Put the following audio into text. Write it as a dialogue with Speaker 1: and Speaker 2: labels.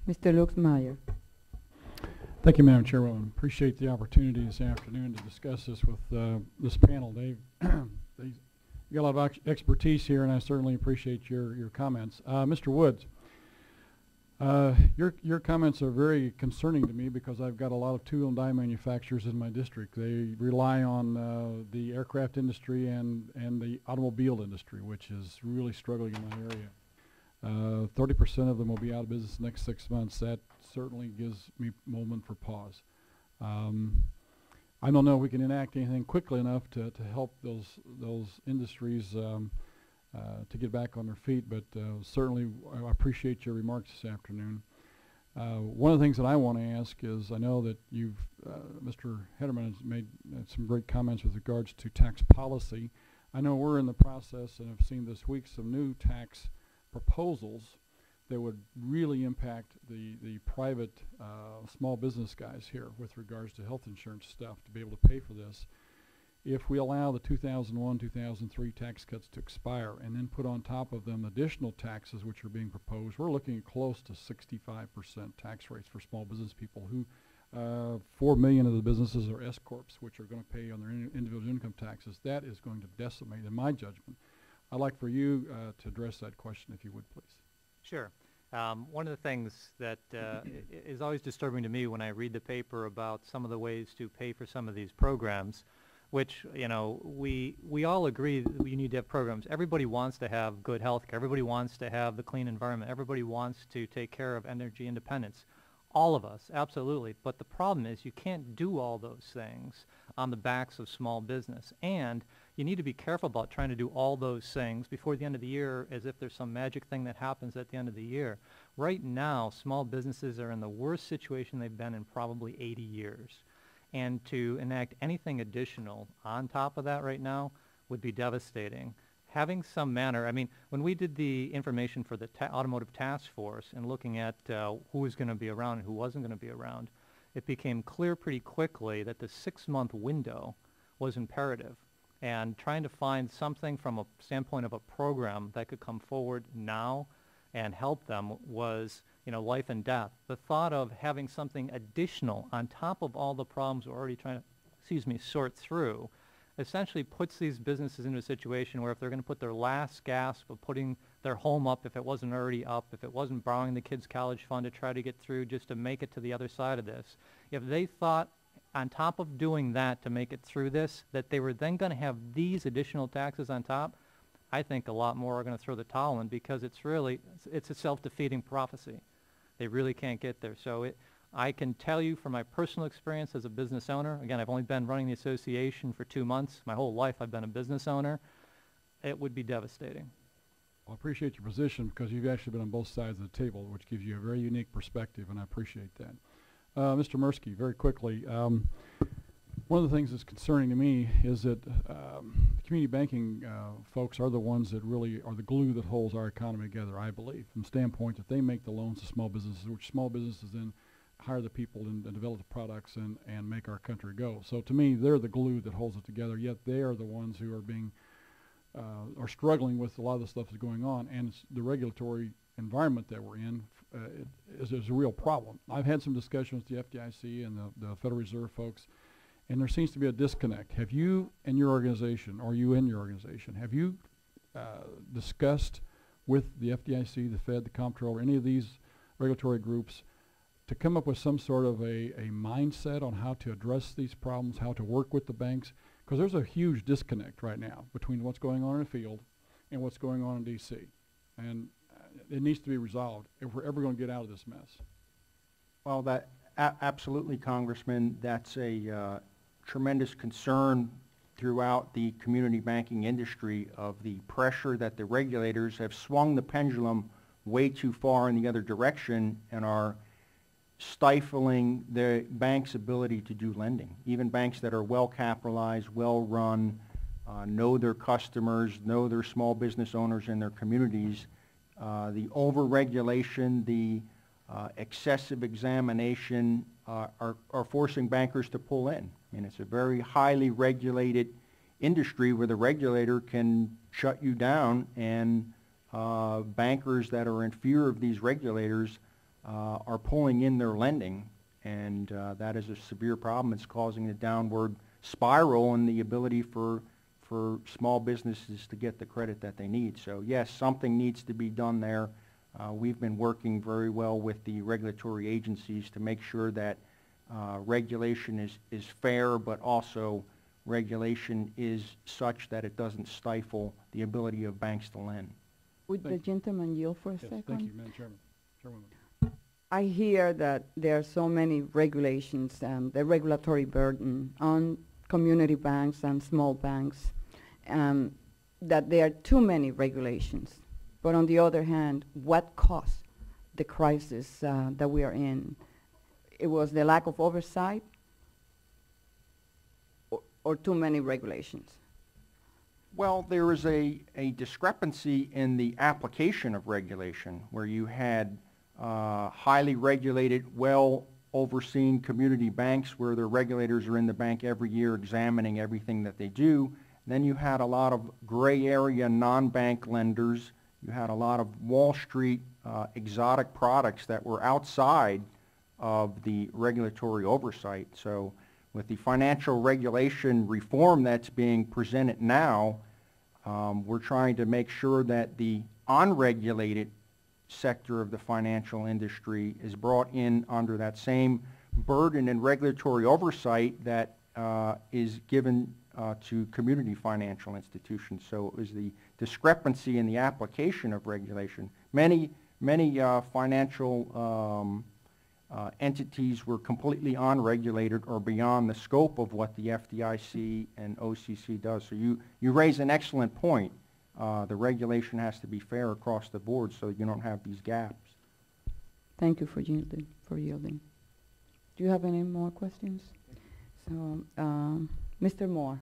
Speaker 1: Mr. Luetkemeyer.
Speaker 2: Thank you, Madam Chairwoman. Appreciate the opportunity this afternoon to discuss this with this panel. They've got a lot of expertise here, and I certainly appreciate your comments. Mr. Woods, your comments are very concerning to me because I've got a lot of tool and die manufacturers in my district. They rely on the aircraft industry and the automobile industry, which is really struggling in my area. 30% of them will be out of business the next 6 months. That certainly gives me a moment for pause. I don't know if we can enact anything quickly enough to help those industries to get back on their feet, but certainly I appreciate your remarks this afternoon. One of the things that I want to ask is, I know that Mr. Hederman has made some great comments with regards to tax policy. I know we're in the process, and I've seen this week some new tax proposals that would really impact the private small business guys here with regards to health insurance stuff to be able to pay for this. If we allow the 2001, 2003 tax cuts to expire and then put on top of them additional taxes which are being proposed, we're looking at close to 65% tax rates for small business people who 4 million of the businesses are S-corps, which are going to pay on their individual income taxes. That is going to decimate, in my judgment. I'd like for you to address that question, if you would, please.
Speaker 3: Sure. One of the things that is always disturbing to me when I read the paper about some of the ways to pay for some of these programs, which, you know, we all agree that you need to have programs. Everybody wants to have good health care. Everybody wants to have the clean environment. Everybody wants to take care of energy independence. All of us, absolutely. But the problem is you can't do all those things on the backs of small business. And you need to be careful about trying to do all those things before the end of the year as if there's some magic thing that happens at the end of the year. Right now, small businesses are in the worst situation they've been in probably 80 years. And to enact anything additional on top of that right now would be devastating. Having some manner, I mean, when we did the information for the automotive task force and looking at who was going to be around and who wasn't going to be around, it became clear pretty quickly that the 6-month window was imperative. And trying to find something from a standpoint of a program that could come forward now and help them was, you know, life and death. The thought of having something additional on top of all the problems we're already trying to, sort through, essentially puts these businesses into a situation where if they're going to put their last gasp of putting their home up, if it wasn't already up, if it wasn't borrowing the kids' college fund to try to get through just to make it to the other side of this, if they thought on top of doing that to make it through this, that they were then going to have these additional taxes on top, I think a lot more are going to throw the towel in because it's a self-defeating prophecy. They really can't get there. So I can tell you from my personal experience as a business owner, again, I've only been running the association for 2 months. My whole life I've been a business owner. It would be devastating.
Speaker 2: Well, I appreciate your position because you've actually been on both sides of the table, which gives you a very unique perspective, and I appreciate that. Mr. Mirsky, very quickly, one of the things that's concerning to me is that community banking folks are the ones that really are the glue that holds our economy together, I believe, from the standpoint that they make the loans to small businesses, which small businesses then hire the people and develop the products and make our country go. So to me, they're the glue that holds it together, yet they are the ones who are struggling with a lot of the stuff that's going on, and it's the regulatory environment that we're in is a real problem. I've had some discussions with the FDIC and the Federal Reserve folks, and there seems to be a disconnect. Have you and your organization, or you and your organization, have you discussed with the FDIC, the Fed, the Comptroller, any of these regulatory groups to come up with some sort of a mindset on how to address these problems, how to work with the banks? Because there's a huge disconnect right now between what's going on in the field and what's going on in D.C. And it needs to be resolved if we're ever going to get out of this mess.
Speaker 4: Well, absolutely, Congressman. That's a tremendous concern throughout the community banking industry of the pressure that the regulators have swung the pendulum way too far in the other direction and are stifling the bank's ability to do lending. Even banks that are well capitalized, well run, know their customers, know their small business owners in their communities. The over-regulation, the excessive examination are forcing bankers to pull in. And it's a very highly regulated industry where the regulator can shut you down, and bankers that are in fear of these regulators are pulling in their lending, and that is a severe problem. It's causing a downward spiral in the ability for small businesses to get the credit that they need. So yes, something needs to be done there. We've been working very well with the regulatory agencies to make sure that regulation is fair, but also regulation is such that it doesn't stifle the ability of banks to lend.
Speaker 1: Would the gentleman yield for a second?
Speaker 2: Thank you, Madam Chairman. Chairwoman.
Speaker 1: I hear that there are so many regulations and the regulatory burden on community banks and small banks, that there are too many regulations. But on the other hand, what caused the crisis that we are in? It was the lack of oversight or too many regulations?
Speaker 4: Well, there is a discrepancy in the application of regulation where you had highly regulated, well-overseen community banks where their regulators are in the bank every year examining everything that they do. Then you had a lot of gray area non-bank lenders. You had a lot of Wall Street exotic products that were outside of the regulatory oversight. So with the financial regulation reform that's being presented now, we're trying to make sure that the unregulated sector of the financial industry is brought in under that same burden and regulatory oversight that is given to community financial institutions. So it was the discrepancy in the application of regulation. Many financial entities were completely unregulated or beyond the scope of what the FDIC and OCC does. So you raise an excellent point. The regulation has to be fair across the board so you don't have these gaps.
Speaker 1: Thank you for yielding. Do you have any more questions? So, Mr. Moore.